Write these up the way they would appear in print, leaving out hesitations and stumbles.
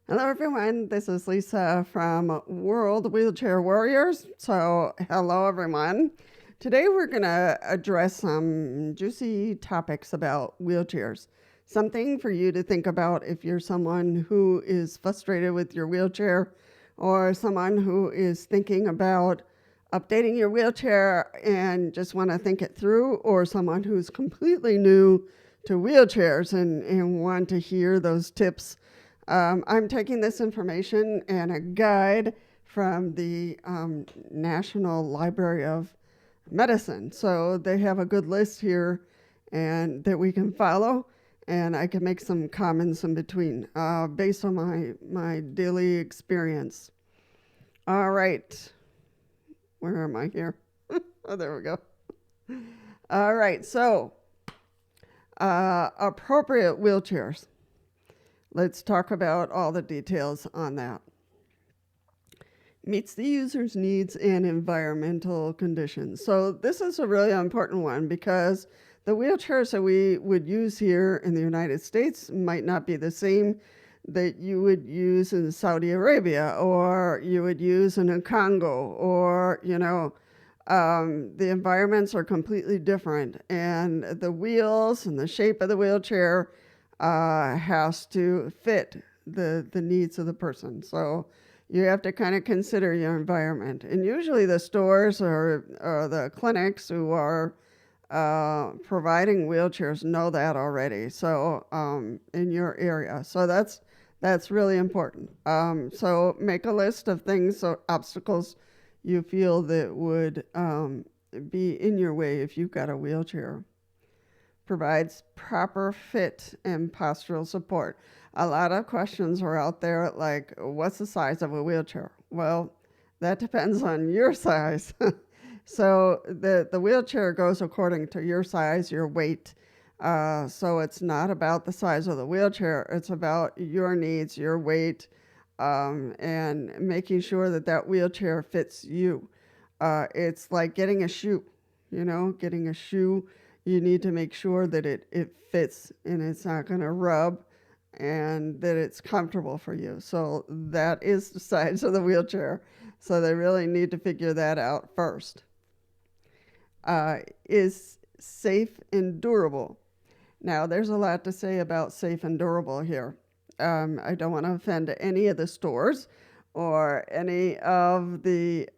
Hello, everyone. This is Lisa from World Wheelchair Warriors. So, hello, everyone. Today, we're going to address some juicy topics about wheelchairs. Something for you to think about if you're someone who is frustrated with your wheelchair or someone who is thinking about updating your wheelchair and just want to think it through, or someone who's completely new to wheelchairs and want to hear those tips. I'm taking this information and a guide from the National Library of Medicine. So they have a good list here and that we can follow, and I can make some comments in between based on my daily experience. All right. Where am I here? Oh, there we go. All right. So appropriate wheelchairs. Let's talk about all the details on that. Meets the user's needs and environmental conditions. So this is a really important one because the wheelchairs that we would use here in the United States might not be the same that you would use in Saudi Arabia or you would use in Congo or, the environments are completely different, and the wheels and the shape of the wheelchair has to fit the needs of the person. So you have to kind of consider your environment. And usually the stores or the clinics who are providing wheelchairs know that already. So in your area. So that's really important. So make a list of things, so obstacles you feel that would be in your way if you've got a wheelchair. Provides proper fit and postural support. A lot of questions are out there like, what's the size of a wheelchair? Well, that depends on your size. So the wheelchair goes according to your size, your weight. So it's not about the size of the wheelchair. It's about your needs, your weight, and making sure that wheelchair fits you. It's like getting a shoe, getting a shoe. You need to make sure that it fits and it's not going to rub and that it's comfortable for you. So that is the size of the wheelchair. So they really need to figure that out first. Is safe and durable. Now, there's a lot to say about safe and durable here. I don't want to offend any of the stores or any of the,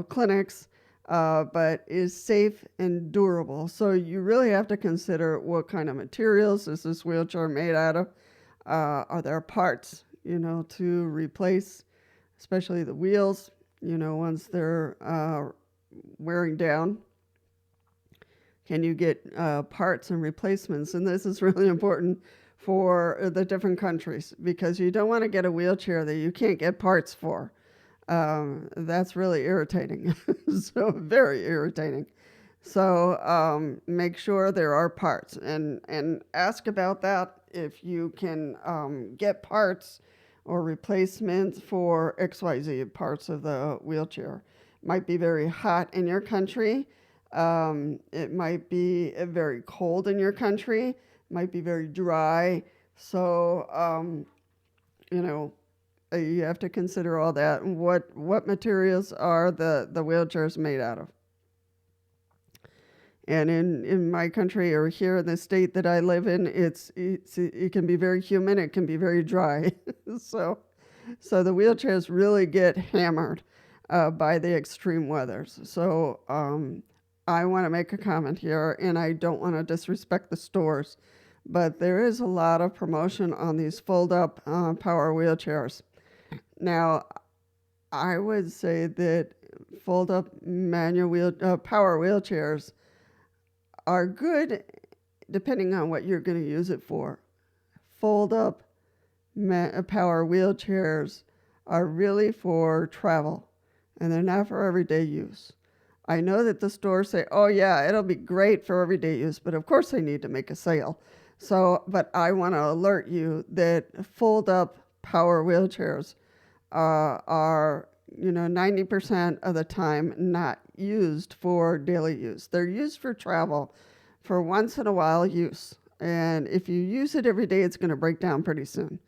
clinics, but is safe and durable. So you really have to consider what kind of materials is this wheelchair made out of. Are there parts, to replace, especially the wheels, once they're wearing down? Can you get parts and replacements? And this is really important for the different countries because you don't want to get a wheelchair that you can't get parts for. That's really irritating. So very irritating. So make sure there are parts and ask about that if you can get parts or replacements for XYZ parts of the wheelchair. Might be very hot in your country. It might be very cold in your country. It might be very dry. So, you have to consider all that. What materials are the wheelchairs made out of? And in my country or here in the state that I live in, it can be very humid. It can be very dry. so the wheelchairs really get hammered by the extreme weathers. So I want to make a comment here, and I don't want to disrespect the stores, but there is a lot of promotion on these fold-up power wheelchairs. Now, I would say that fold-up manual power wheelchairs are good depending on what you're going to use it for. Fold-up power wheelchairs are really for travel, and they're not for everyday use. I know that the stores say, oh yeah, it'll be great for everyday use, but of course they need to make a sale. So, but I want to alert you that fold-up power wheelchairs are 90% of the time not used for daily use. They're used for travel, for once in a while use. And if you use it every day, it's going to break down pretty soon.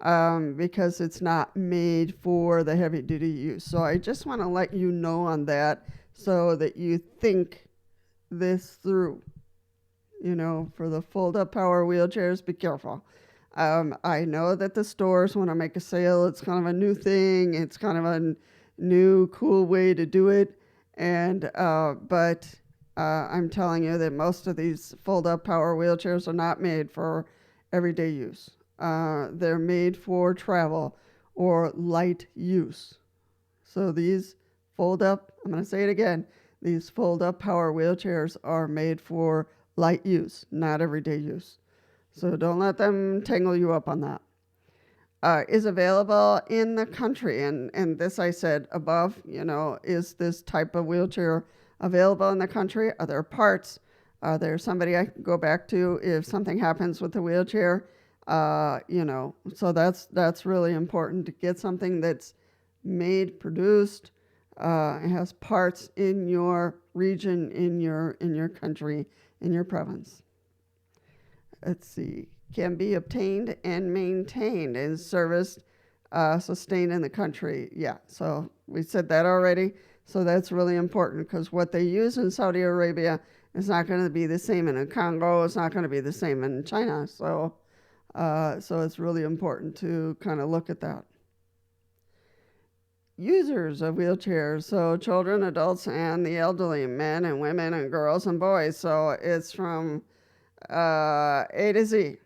because it's not made for the heavy duty use. So I just want to let you know on that so that you think this through. For the fold up power wheelchairs, be careful. I know that the stores want to make a sale. It's kind of a new thing. It's kind of a new cool way to do it. But I'm telling you that most of these fold up power wheelchairs are not made for everyday use. They're made for travel or light use. So these fold up, I'm going to say it again, these fold up power wheelchairs are made for light use, not everyday use. So don't let them tangle you up on that. Is available in the country. And this I said above, is this type of wheelchair available in the country? Are there parts? Are there somebody I can go back to if something happens with the wheelchair? So that's really important to get something that's made, produced, has parts in your region, in your country, in your province. Let's see. Can be obtained and maintained and serviced, sustained in the country. Yeah, so we said that already. So that's really important because what they use in Saudi Arabia is not going to be the same in Congo. It's not going to be the same in China. So it's really important to kind of look at that. Users of wheelchairs, so children, adults, and the elderly, men and women and girls and boys. So it's from A to Z.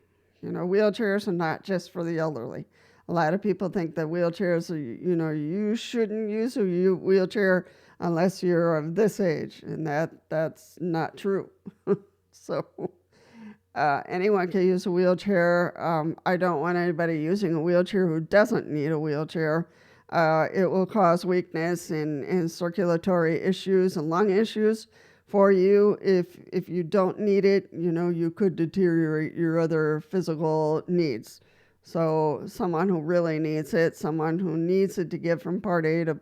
Wheelchairs are not just for the elderly. A lot of people think that wheelchairs are, you shouldn't use a wheelchair unless you're of this age, and that's not true. So anyone can use a wheelchair. I don't want anybody using a wheelchair who doesn't need a wheelchair. It will cause weakness and circulatory issues and lung issues for you. If you don't need it, you could deteriorate your other physical needs. So someone who really needs it, someone who needs it to get from part A to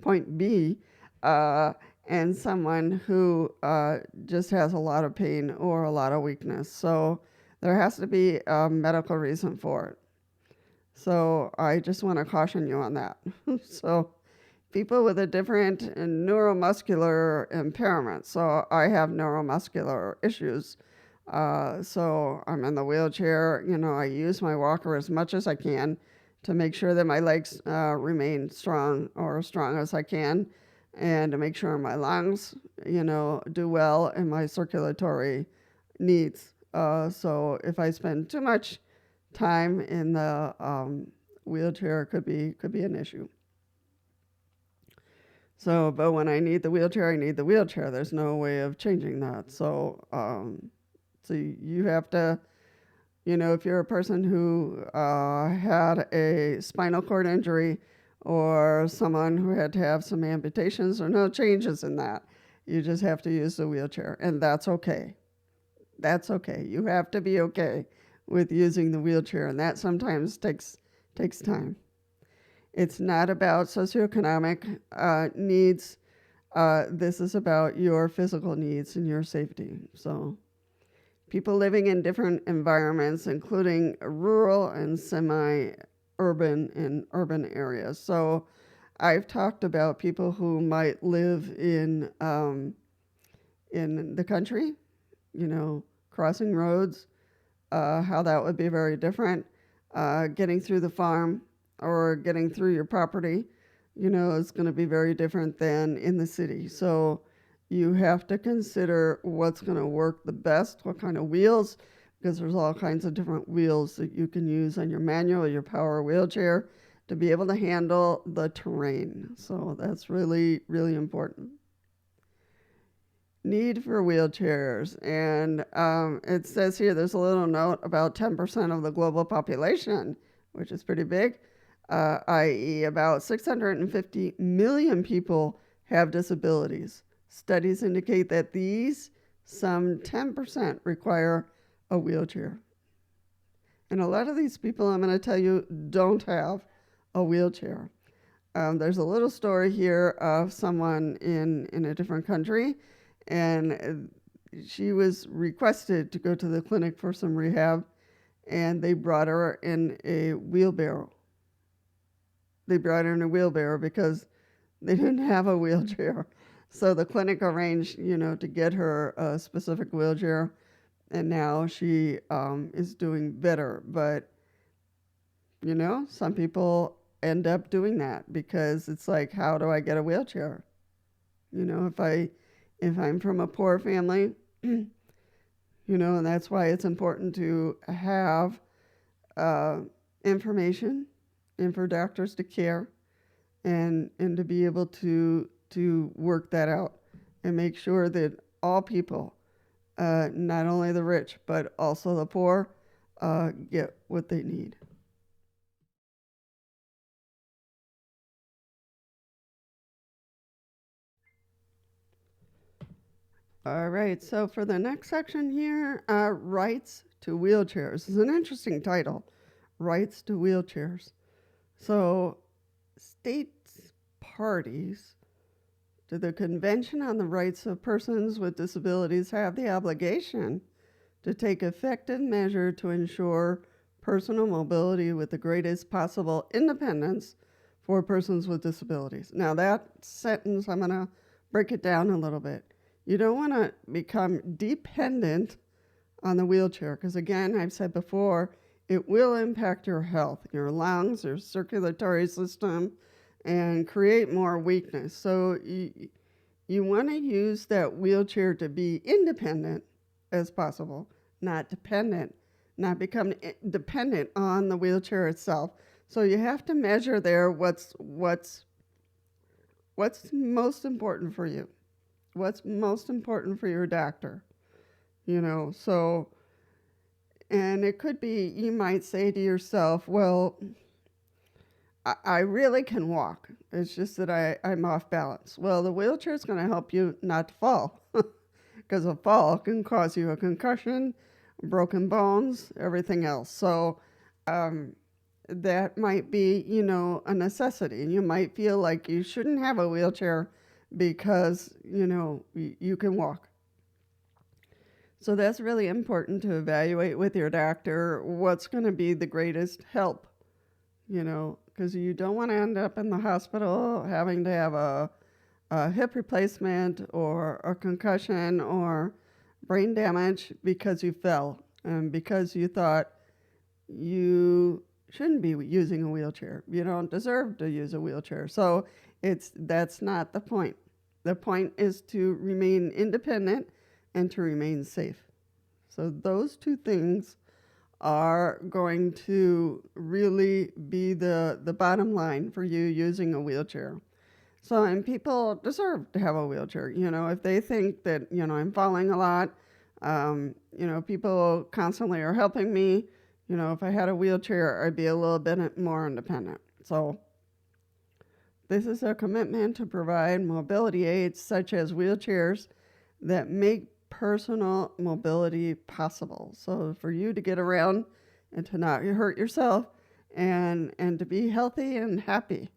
point B, and someone who just has a lot of pain or a lot of weakness. So there has to be a medical reason for it. So I just want to caution you on that. So people with a different neuromuscular impairment. So I have neuromuscular issues. So I'm in the wheelchair. I use my walker as much as I can to make sure that my legs remain strong or as strong as I can, and to make sure my lungs, do well and my circulatory needs. So if I spend too much time in the wheelchair, could be an issue. So, but when I need the wheelchair, I need the wheelchair. There's no way of changing that. So you have to, if you're a person who had a spinal cord injury or someone who had to have some amputations, or no changes in that, you just have to use the wheelchair, and that's okay. That's okay. You have to be okay with using the wheelchair, and that sometimes takes time. It's not about socioeconomic needs. This is about your physical needs and your safety. So people living in different environments, including rural and semi-urban and urban areas. So I've talked about people who might live in the country, crossing roads, how that would be very different. Getting through the farm or getting through your property, is going to be very different than in the city. So you have to consider what's going to work the best, what kind of wheels, because there's all kinds of different wheels that you can use on your manual, your power wheelchair, to be able to handle the terrain. So that's really, really important. Need for wheelchairs. And it says here, there's a little note about 10% of the global population, which is pretty big, i.e. about 650 million people have disabilities. Studies indicate that some 10% require a wheelchair. And a lot of these people, I'm going to tell you, don't have a wheelchair. There's a little story here of someone in a different country, and she was requested to go to the clinic for some rehab, and they brought her in a wheelbarrow. They brought her in a wheelbarrow because they didn't have a wheelchair. So the clinic arranged, to get her a specific wheelchair, and now she is doing better. But some people end up doing that because it's like, how do I get a wheelchair? If I'm from a poor family, and that's why it's important to have uh, information and for doctors to care and to be able to work that out and make sure that all people, not only the rich but also the poor, get what they need. All right, so for the next section here, rights to wheelchairs is an interesting title. Rights to wheelchairs. So, states parties to the Convention on the Rights of Persons with Disabilities have the obligation to take effective measure to ensure personal mobility with the greatest possible independence for persons with disabilities. Now, that sentence, I'm going to break it down a little bit. You don't want to become dependent on the wheelchair because, again, I've said before, it will impact your health, your lungs, your circulatory system, and create more weakness. So you want to use that wheelchair to be independent as possible, not dependent, not become dependent on the wheelchair itself. So you have to measure there what's most important for you, what's most important for your doctor, so, and it could be, you might say to yourself, well, I really can walk. It's just that I'm off balance. Well, the wheelchair is going to help you not to fall because a fall can cause you a concussion, broken bones, everything else. So that might be, a necessity. And you might feel like you shouldn't have a wheelchair because, you can walk. So that's really important to evaluate with your doctor what's going to be the greatest help, because you don't want to end up in the hospital having to have a hip replacement or a concussion or brain damage because you fell and because you thought you shouldn't be using a wheelchair. You don't deserve to use a wheelchair. So that's not the point. The point is to remain independent and to remain safe. So those two things are going to really be the bottom line for you using a wheelchair. So, and people deserve to have a wheelchair. If they think that, I'm falling a lot, people constantly are helping me. If I had a wheelchair, I'd be a little bit more independent. So, this is a commitment to provide mobility aids such as wheelchairs that make personal mobility possible. So for you to get around and to not hurt yourself and to be healthy and happy.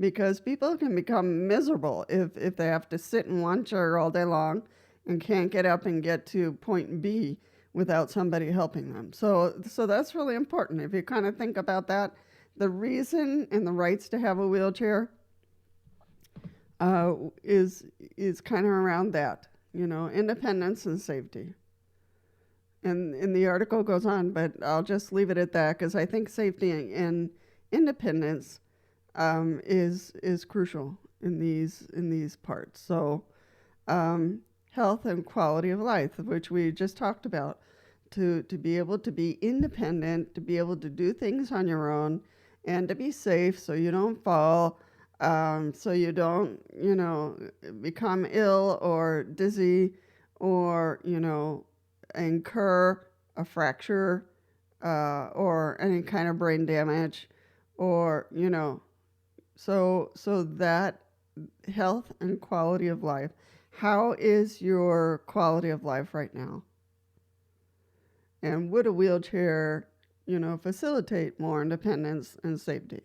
Because people can become miserable if they have to sit in one chair all day long and can't get up and get to point B without somebody helping them. So that's really important. If you kind of think about that, the reason and the rights to have a wheelchair is kind of around that, independence and safety. And the article goes on, but I'll just leave it at that because I think safety and independence is crucial in these parts. So health and quality of life, which we just talked about, to be able to be independent, to be able to do things on your own, and to be safe so you don't fall, so you don't, become ill or dizzy or, incur a fracture or any kind of brain damage or, so that health and quality of life. How is your quality of life right now? And would a wheelchair, facilitate more independence and safety?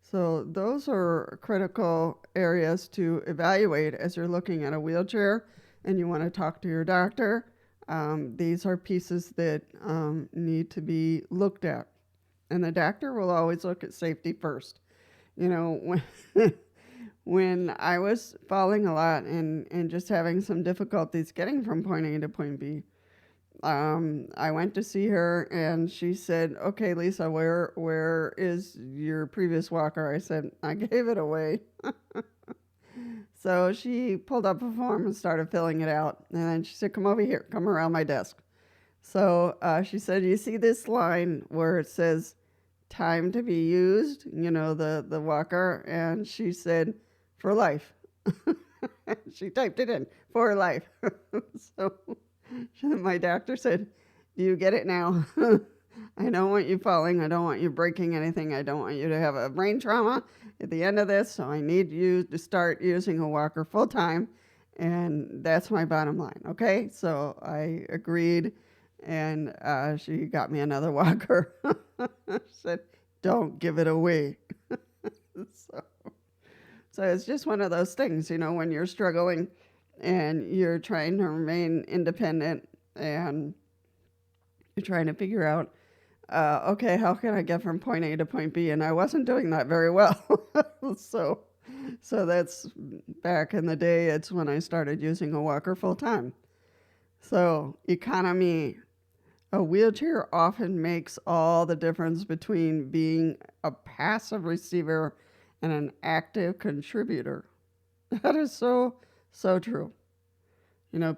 So those are critical areas to evaluate as you're looking at a wheelchair and you want to talk to your doctor. These are pieces that need to be looked at. And the doctor will always look at safety first. You know, when I was falling a lot and just having some difficulties getting from point A to point B, I went to see her and she said, "Okay, Lisa, where is your previous walker?" I said, "I gave it away." So she pulled up a form and started filling it out. And then she said, "Come over here, come around my desk." So she said, "You see this line where it says time to be used, the walker?" And she said, "For life." She typed it in, "For life." So my doctor said, "Do you get it now?" "I don't want you falling. I don't want you breaking anything. I don't want you to have a brain trauma at the end of this. So I need you to start using a walker full time. And that's my bottom line." Okay. So I agreed. And she got me another walker. She said, "Don't give it away." so, so it's just one of those things, when you're struggling and you're trying to remain independent and you're trying to figure out, okay, how can I get from point A to point B? And I wasn't doing that very well. so, so that's back in the day. It's when I started using a walker full time. So economy, a wheelchair often makes all the difference between being a passive receiver and an active contributor. That is so, so true.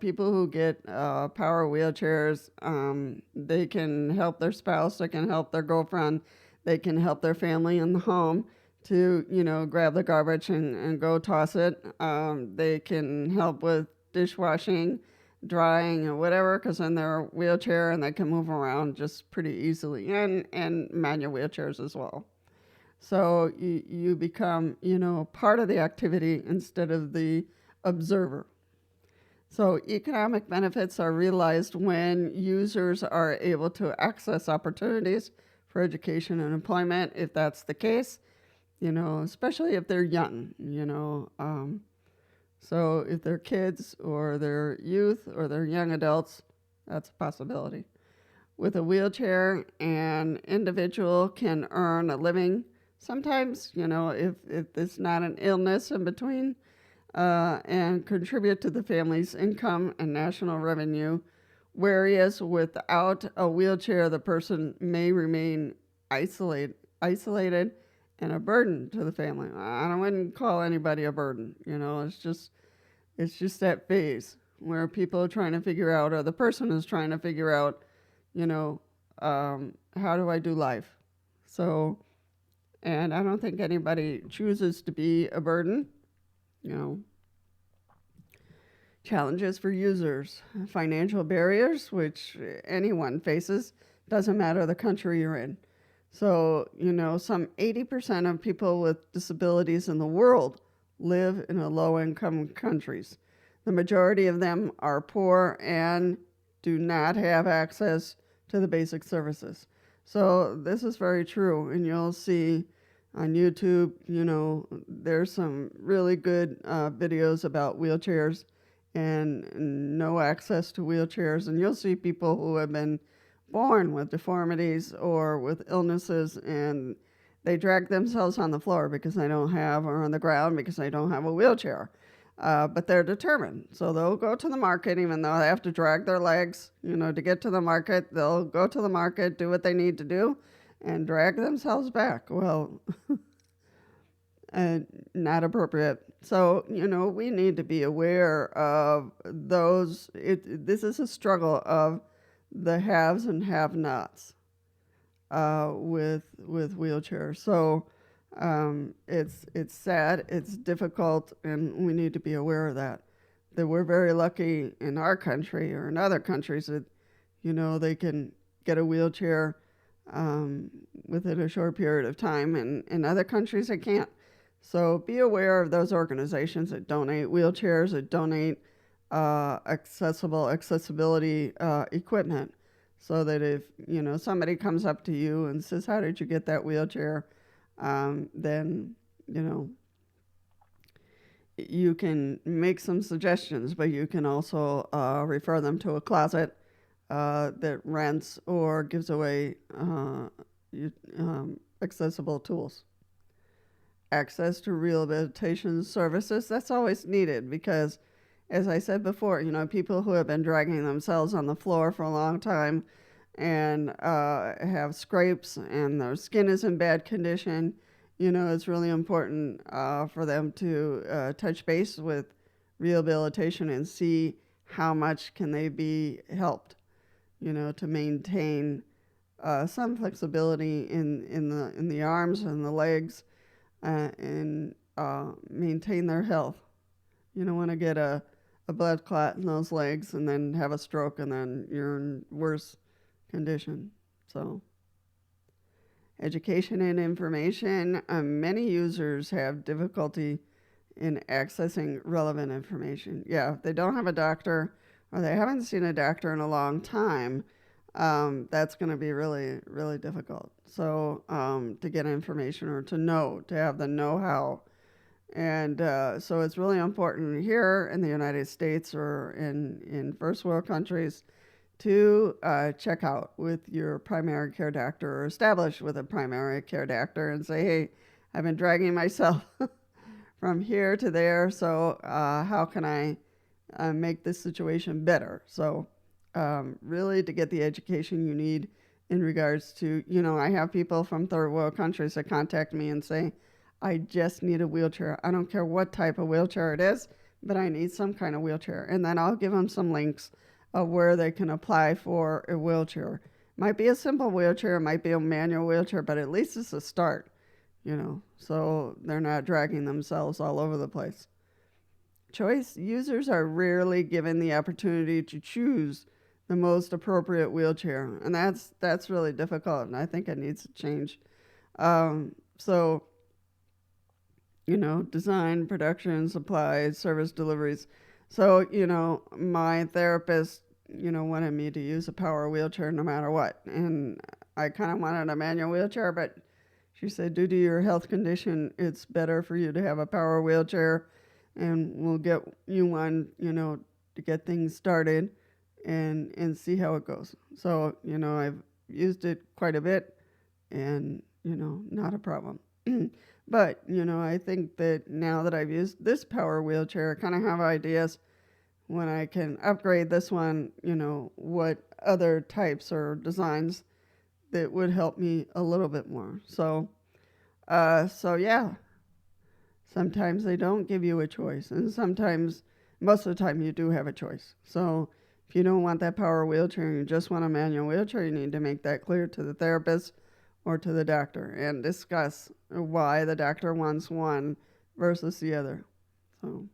People who get power wheelchairs, they can help their spouse, they can help their girlfriend, they can help their family in the home to, grab the garbage and go toss it. They can help with dishwashing, drying, or whatever, because in their wheelchair and they can move around just pretty easily, and manual wheelchairs as well. So you become, part of the activity instead of the observer. So economic benefits are realized when users are able to access opportunities for education and employment, if that's the case, especially if they're young, so if they're kids or they're youth or they're young adults, that's a possibility. With a wheelchair, an individual can earn a living. Sometimes, if there's not an illness in between, and contribute to the family's income and national revenue. Whereas without a wheelchair, the person may remain isolated and a burden to the family. I wouldn't call anybody a burden. It's just that phase where people are trying to figure out, or the person is trying to figure out, how do I do life? So, and I don't think anybody chooses to be a burden. Challenges for users, financial barriers, which anyone faces, doesn't matter the country you're in. So, some 80% of people with disabilities in the world live in low-income countries. The majority of them are poor and do not have access to the basic services. So this is very true, and you'll see on YouTube, there's some really good videos about wheelchairs and no access to wheelchairs. And you'll see people who have been born with deformities or with illnesses, and they drag themselves on the floor because they don't have, or on the ground because they don't have a wheelchair. But they're determined. So they'll go to the market, even though they have to drag their legs, to get to the market. They'll go to the market, do what they need to do, and drag themselves back. Well, not appropriate. So, we need to be aware of those. This is a struggle of the haves and have-nots with wheelchairs. So it's sad, it's difficult, and we need to be aware of that. That we're very lucky in our country or in other countries that, they can get a wheelchair within a short period of time, and in other countries they can't. So be aware of those organizations that donate wheelchairs, that donate accessibility equipment, so that if somebody comes up to you and says, "How did you get that wheelchair?" Then you can make some suggestions, but you can also refer them to a closet that rents or gives away accessible tools. Access to rehabilitation services, that's always needed because, as I said before, people who have been dragging themselves on the floor for a long time and have scrapes and their skin is in bad condition, it's really important for them to touch base with rehabilitation and see how much can they be helped, to maintain some flexibility in the arms and the legs and maintain their health. You don't want to get a blood clot in those legs and then have a stroke and then you're in worse condition. So, education and information. Many users have difficulty in accessing relevant information. Yeah, if they don't have a doctor or they haven't seen a doctor in a long time, that's going to be really, really difficult. So, to get information or to have the know how. And so it's really important here in the United States or in first world countries to check out with your primary care doctor or establish with a primary care doctor and say, hey, I've been dragging myself from here to there, so how can I make this situation better? So really to get the education you need in regards to, I have people from third world countries that contact me and say, I just need a wheelchair. I don't care what type of wheelchair it is, but I need some kind of wheelchair. And then I'll give them some links of where they can apply for a wheelchair. Might be a simple wheelchair, might be a manual wheelchair, but at least it's a start, so they're not dragging themselves all over the place. Choice users are rarely given the opportunity to choose the most appropriate wheelchair, and that's really difficult, and I think it needs to change. So design, production, supplies, service deliveries. So, my therapist, wanted me to use a power wheelchair no matter what. And I kind of wanted a manual wheelchair, but she said, due to your health condition, it's better for you to have a power wheelchair and we'll get you one, to get things started and see how it goes. So, I've used it quite a bit and, not a problem. But, I think that now that I've used this power wheelchair, I kind of have ideas when I can upgrade this one, what other types or designs that would help me a little bit more. So yeah, sometimes they don't give you a choice. And sometimes, most of the time, you do have a choice. So if you don't want that power wheelchair and you just want a manual wheelchair, you need to make that clear to the therapist or to the doctor and discuss why the doctor wants one versus the other. So,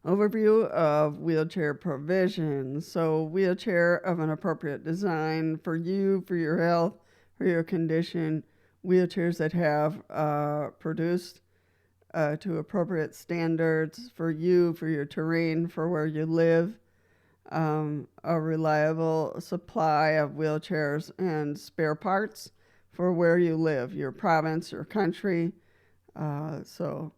overview of wheelchair provisions. So, wheelchair of an appropriate design for you, for your health, for your condition. Wheelchairs that have produced to appropriate standards for you, for your terrain, for where you live. A reliable supply of wheelchairs and spare parts for where you live, your province, your country. So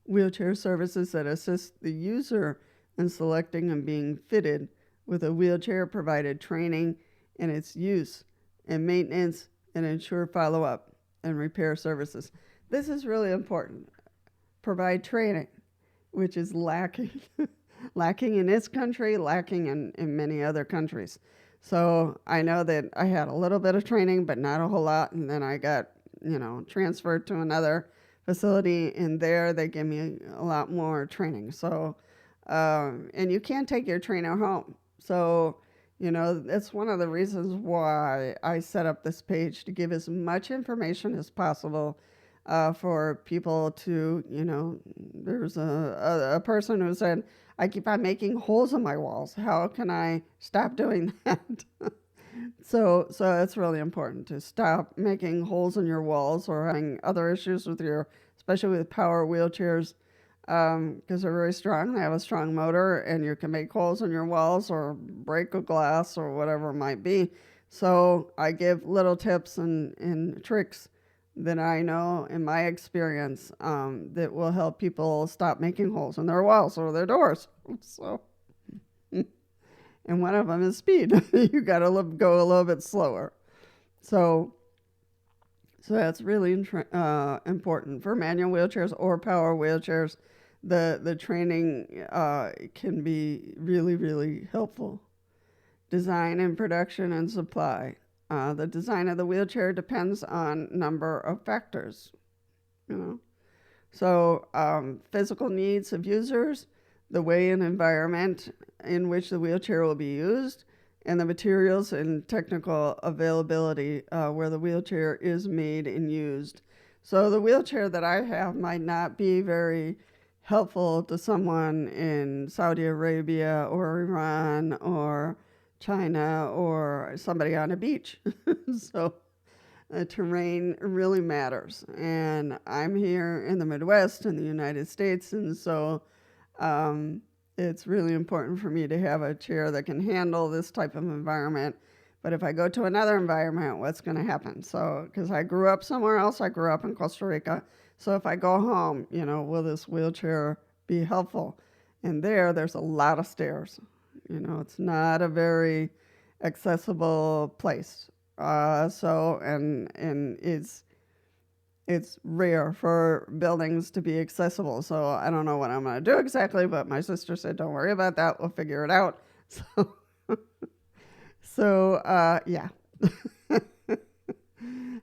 wheelchair services that assist the user in selecting and being fitted with a wheelchair, provided training in its use and maintenance, and ensure follow-up and repair services. This is really important. Provide training, which is lacking. Lacking in this country, lacking in many other countries. So I know that I had a little bit of training, but not a whole lot. And then I got, transferred to another facility, and there they give me a lot more training. So, and you can't take your trainer home. So, that's one of the reasons why I set up this page, to give as much information as possible for people to, there's a person who said, I keep on making holes in my walls. How can I stop doing that? So it's really important to stop making holes in your walls or having other issues with especially with power wheelchairs, because they're very strong. They have a strong motor, and you can make holes in your walls or break a glass or whatever it might be. So I give little tips and tricks that I know in my experience that will help people stop making holes in their walls or their doors. So and one of them is speed. You got to go a little bit slower. So that's really important for manual wheelchairs or power wheelchairs. The training can be really, really helpful. Design and production and supply. The design of the wheelchair depends on number of factors, you know. So physical needs of users, the way and environment in which the wheelchair will be used, and the materials and technical availability where the wheelchair is made and used. So the wheelchair that I have might not be very helpful to someone in Saudi Arabia or Iran or China or somebody on a beach. So terrain really matters. And I'm here in the Midwest in the United States, and so it's really important for me to have a chair that can handle this type of environment. But if I go to another environment, what's going to happen? So, because I grew up somewhere else, I grew up in Costa Rica. So if I go home, will this wheelchair be helpful? And there's a lot of stairs. It's not a very accessible place. And it's rare for buildings to be accessible. So I don't know what I'm going to do exactly, but my sister said, don't worry about that. We'll figure it out. Yeah.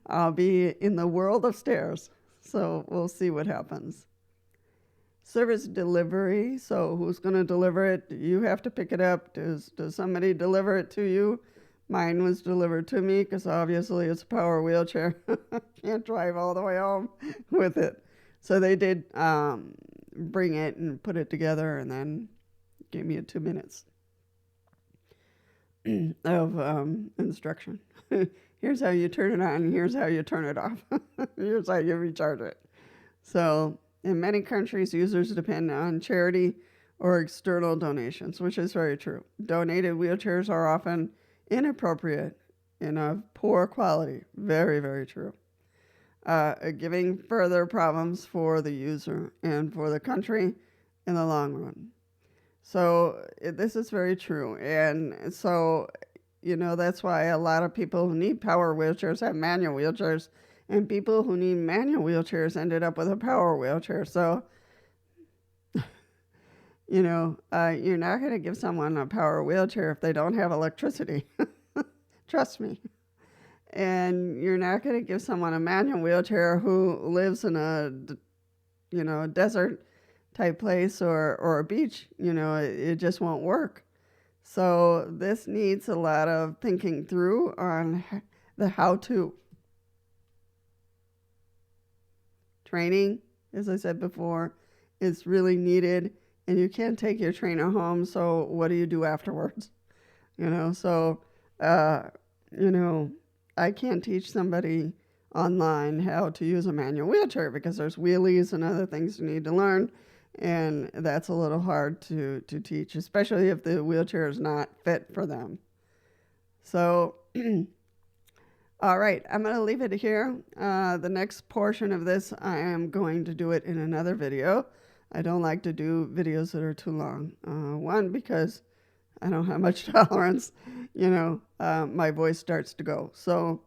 I'll be in the world of stairs. So we'll see what happens. Service delivery. So who's going to deliver it? Do you have to pick it up? Does somebody deliver it to you? Mine was delivered to me because obviously it's a power wheelchair. Can't drive all the way home with it. So they did bring it and put it together and then gave me 2 minutes of instruction. Here's how you turn it on. Here's how you turn it off. Here's how you recharge it. So in many countries, users depend on charity or external donations, which is very true. Donated wheelchairs are often inappropriate and of poor quality. Very, very true. Giving further problems for the user and for the country in the long run. So this is very true. And so, that's why a lot of people who need power wheelchairs have manual wheelchairs, and people who need manual wheelchairs ended up with a power wheelchair. So, you're not going to give someone a power wheelchair if they don't have electricity. Trust me. And you're not going to give someone a manual wheelchair who lives in a desert type place or a beach. It just won't work. So this needs a lot of thinking through on the how-to. Training, as I said before, is really needed. And you can't take your trainer home, so what do you do afterwards? I can't teach somebody online how to use a manual wheelchair because there's wheelies and other things you need to learn, and that's a little hard to teach, especially if the wheelchair is not fit for them. So, all right, I'm going to leave it here. The next portion of this, I am going to do it in another video. I don't like to do videos that are too long. One, because I don't have much tolerance. My voice starts to go. So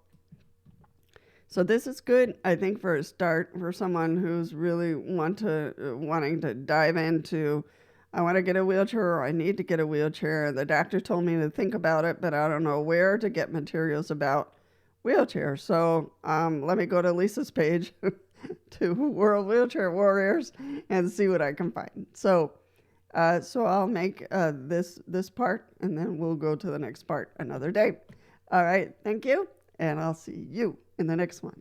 this is good, I think, for a start for someone who's really wanting to dive into, I want to get a wheelchair or I need to get a wheelchair. The doctor told me to think about it, but I don't know where to get materials about wheelchairs. So let me go to Lisa's page to World Wheelchair Warriors and see what I can find. So I'll make this part, and then we'll go to the next part another day. All right, thank you, and I'll see you in the next one.